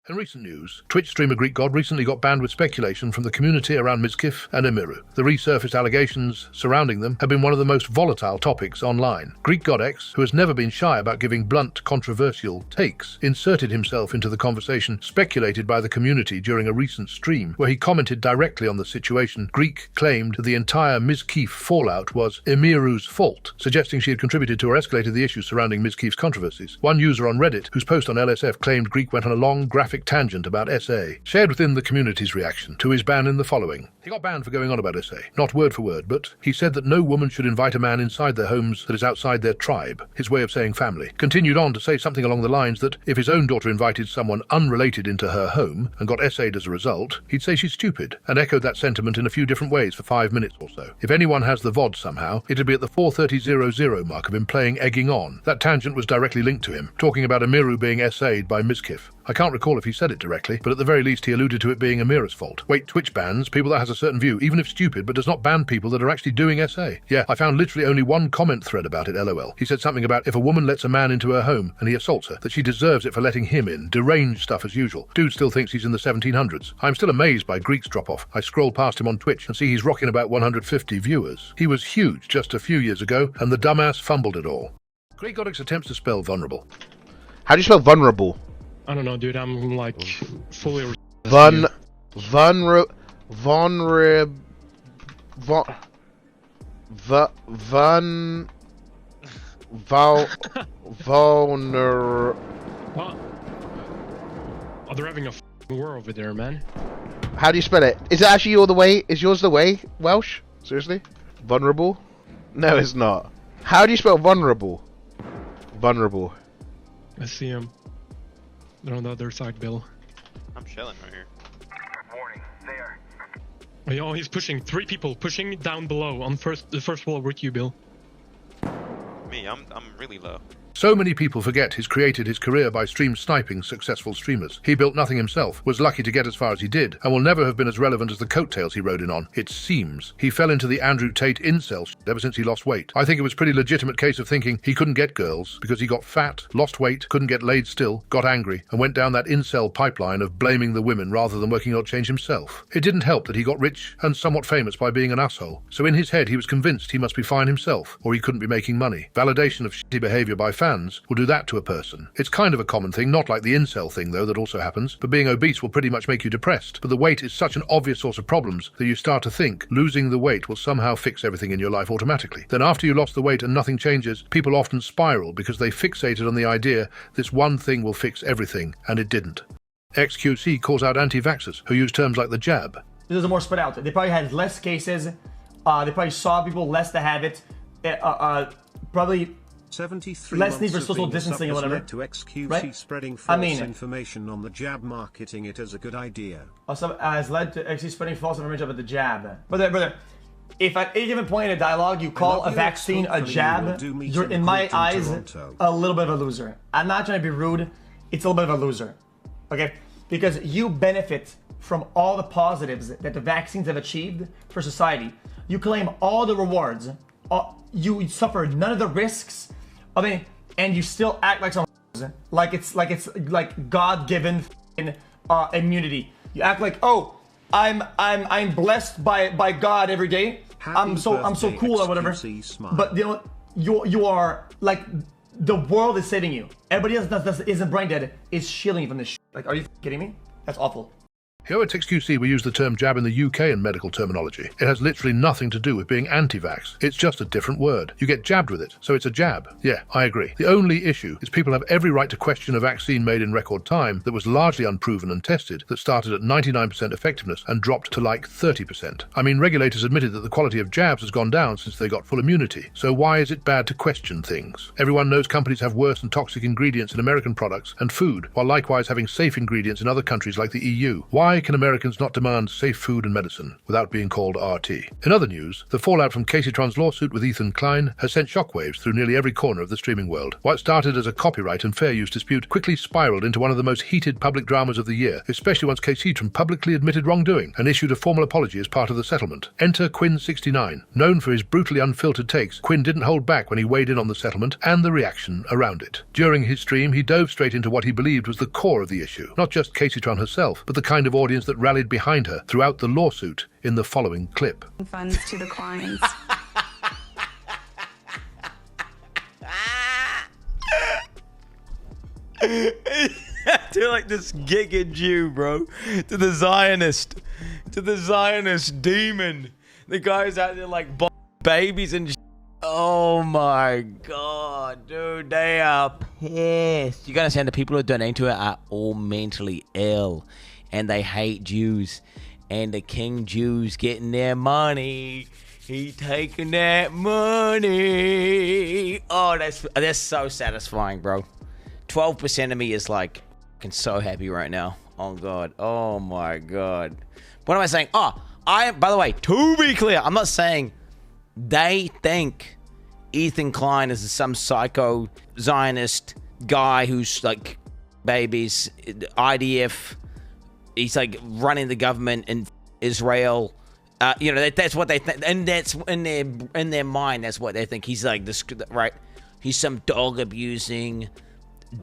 In recent news, Twitch streamer Greekgodx recently got banned with speculation from the community around Mizkif and Emiru. The resurfaced allegations surrounding them have been one of the most volatile topics online. Greekgodx, who has never been shy about giving blunt, controversial takes, inserted himself into the conversation speculated by the community during a recent stream, where he commented directly on the situation. Greek claimed that the entire Mizkif fallout was Emiru's fault, suggesting she had contributed to or escalated the issues surrounding Mizkif's controversies. One user on Reddit, whose post on LSF claimed Greek went on a long, graphic tangent about SA, shared within the community's reaction to his ban in the following. He got banned for going on about SA, not word for word, but he said that no woman should invite a man inside their homes that is outside their tribe, his way of saying family. Continued on to say something along the lines that if his own daughter invited someone unrelated into her home and got SA'd as a result, he'd say she's stupid, and echoed that sentiment in a few different ways for 5 minutes or so. If anyone has the VOD somehow, it'd be at the 4:30:00 mark of him playing Egging On. That tangent was directly linked to him, talking about Emiru being SA'd by Mizkif. I can't recall if he said it directly, but at the very least he alluded to it being Emiru's fault. Wait, Twitch bans people that has a certain view, even if stupid, but does not ban people that are actually doing SA. Yeah, I found literally only one comment thread about it, LOL. He said something about if a woman lets a man into her home and he assaults her, that she deserves it for letting him in. Deranged stuff as usual. Dude still thinks he's in the 1700s. I'm still amazed by Greek's drop-off. I scroll past him on Twitch and see he's rocking about 150 viewers. He was huge just a few years ago, and the dumbass fumbled it all. Greekgodx attempts to spell vulnerable. How do you spell vulnerable? I don't know, dude. I'm like fully Vulnerable. What? Oh, they're having a war over there, man. How do you spell it? Is it actually your the way? Is yours the way? Welsh? Seriously? Vulnerable? No, it's not. How do you spell vulnerable? Vulnerable. I see him. They're on the other side, Bill. I'm chilling right here. Warning, there. Oh, he's pushing. 3 people pushing down below on the first wall with you, Bill. Me, I'm really low. So many people forget he's created his career by stream sniping successful streamers. He built nothing himself, was lucky to get as far as he did, and will never have been as relevant as the coattails he rode in on. It seems he fell into the Andrew Tate incel shit ever since he lost weight. I think it was a pretty legitimate case of thinking he couldn't get girls because he got fat, lost weight, couldn't get laid still, got angry, and went down that incel pipeline of blaming the women rather than working on change himself. It didn't help that he got rich and somewhat famous by being an asshole. So in his head he was convinced he must be fine himself, or he couldn't be making money. Validation of shitty behavior by fans will do that to a person. It's kind of a common thing, not like the incel thing though that also happens, but being obese will pretty much make you depressed. But the weight is such an obvious source of problems that you start to think losing the weight will somehow fix everything in your life automatically. Then after you lost the weight and nothing changes, people often spiral because they fixated on the idea this one thing will fix everything, and it didn't. XQC calls out anti-vaxxers who use terms like the jab. This is more spread out. They probably had less cases. They probably saw people less to have it. Probably 73 less need for months of social being distancing or stuck has whatever. led to XQC Right? spreading I false mean, information on the jab, marketing it as a good idea. Also, has led to actually spreading false information about the jab. Brother, if at any given point in a dialogue you call a vaccine a jab, you're in my eyes a little bit of a loser. I'm not trying to be rude. It's a little bit of a loser, okay? Because you benefit from all the positives that the vaccines have achieved for society. You claim all the rewards. You suffer none of the risks. I mean, and you still act like some like it's God-given immunity. You act like, oh, I'm blessed by God every day. I'm so cool or whatever. But you know, you are like, the world is saving you. Everybody else that isn't brain dead is shielding you from this shit. Like, are you kidding me? That's awful. Here at XQC we use the term jab in the UK in medical terminology. It has literally nothing to do with being anti-vax. It's just a different word. You get jabbed with it, so it's a jab. Yeah, I agree. The only issue is people have every right to question a vaccine made in record time that was largely unproven and tested, that started at 99% effectiveness and dropped to like 30%. I mean, regulators admitted that the quality of jabs has gone down since they got full immunity. So why is it bad to question things? Everyone knows companies have worse and toxic ingredients in American products and food, while likewise having safe ingredients in other countries like the EU. Why Why can Americans not demand safe food and medicine without being called RT? In other news, the fallout from Caseytron's lawsuit with Ethan Klein has sent shockwaves through nearly every corner of the streaming world. What started as a copyright and fair use dispute quickly spiraled into one of the most heated public dramas of the year, especially once Caseytron publicly admitted wrongdoing and issued a formal apology as part of the settlement. Enter Quinn69. Known for his brutally unfiltered takes, Quinn didn't hold back when he weighed in on the settlement and the reaction around it. During his stream, he dove straight into what he believed was the core of the issue, not just Caseytron herself, but the kind of audience that rallied behind her throughout the lawsuit in the following clip. Funds to the clients. To like this giga Jew, bro. To the Zionist demon. The guy's out there like babies and oh my god, dude, they are pissed. You gotta understand the people who are donating to it are all mentally ill and they hate Jews. And the King Jew's getting their money. He taking that money. Oh, that's so satisfying, bro. 12% of me is like so happy right now. Oh god. Oh my god. What am I saying? Oh, by the way, to be clear, I'm not saying they think Ethan Klein is some psycho Zionist guy who's like babies, IDF. He's like running the government in Israel. You know, that's what they think, and that's in their mind. That's what they think. He's like this, right? He's some dog abusing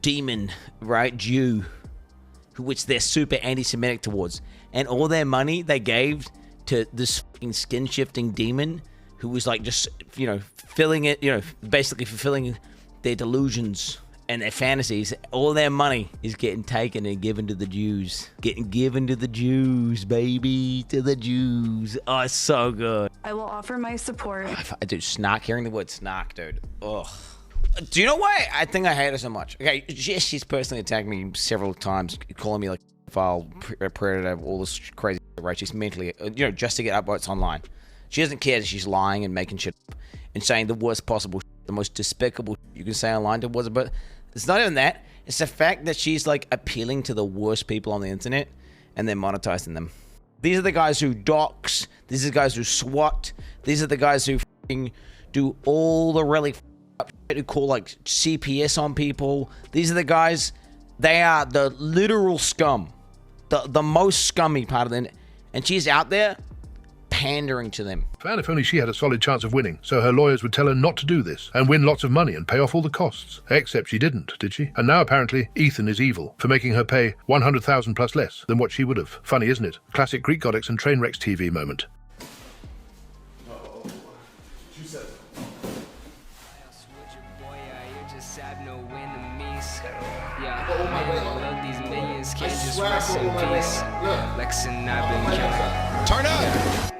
demon, right? Jew, which they're super anti-Semitic towards, and all their money they gave to this fucking skin-shifting demon who was like just, you know, filling it, you know, basically fulfilling their delusions and their fantasies. All their money is getting taken and given to the Jews. Getting given to the Jews, baby. To the Jews. Oh, it's so good. I will offer my support. Dude, snark. Hearing the word snark, dude. Ugh. Do you know why I think I hate her so much? Okay, yes, she's personally attacked me several times, calling me like file predator, all this crazy shit, right? She's mentally, you know, just to get upvotes online. She doesn't care that she's lying and making shit up and saying the worst possible shit, the most despicable shit you can say online towards her. But it's not even that. It's the fact that she's like appealing to the worst people on the internet and then monetizing them. These are the guys who dox. These are the guys who SWAT. These are the guys who f***ing do all the really up shit, who call like CPS on people. These are the guys. They are the literal scum. The most scummy part of the internet. And she's out there pandering to them. And if only she had a solid chance of winning, so her lawyers would tell her not to do this and win lots of money and pay off all the costs. Except she didn't, did she? And now apparently Ethan is evil for making her pay 100,000 plus less than what she would have. Funny, isn't it? Classic Greekgodx and Trainwrecks TV moment. Turn up!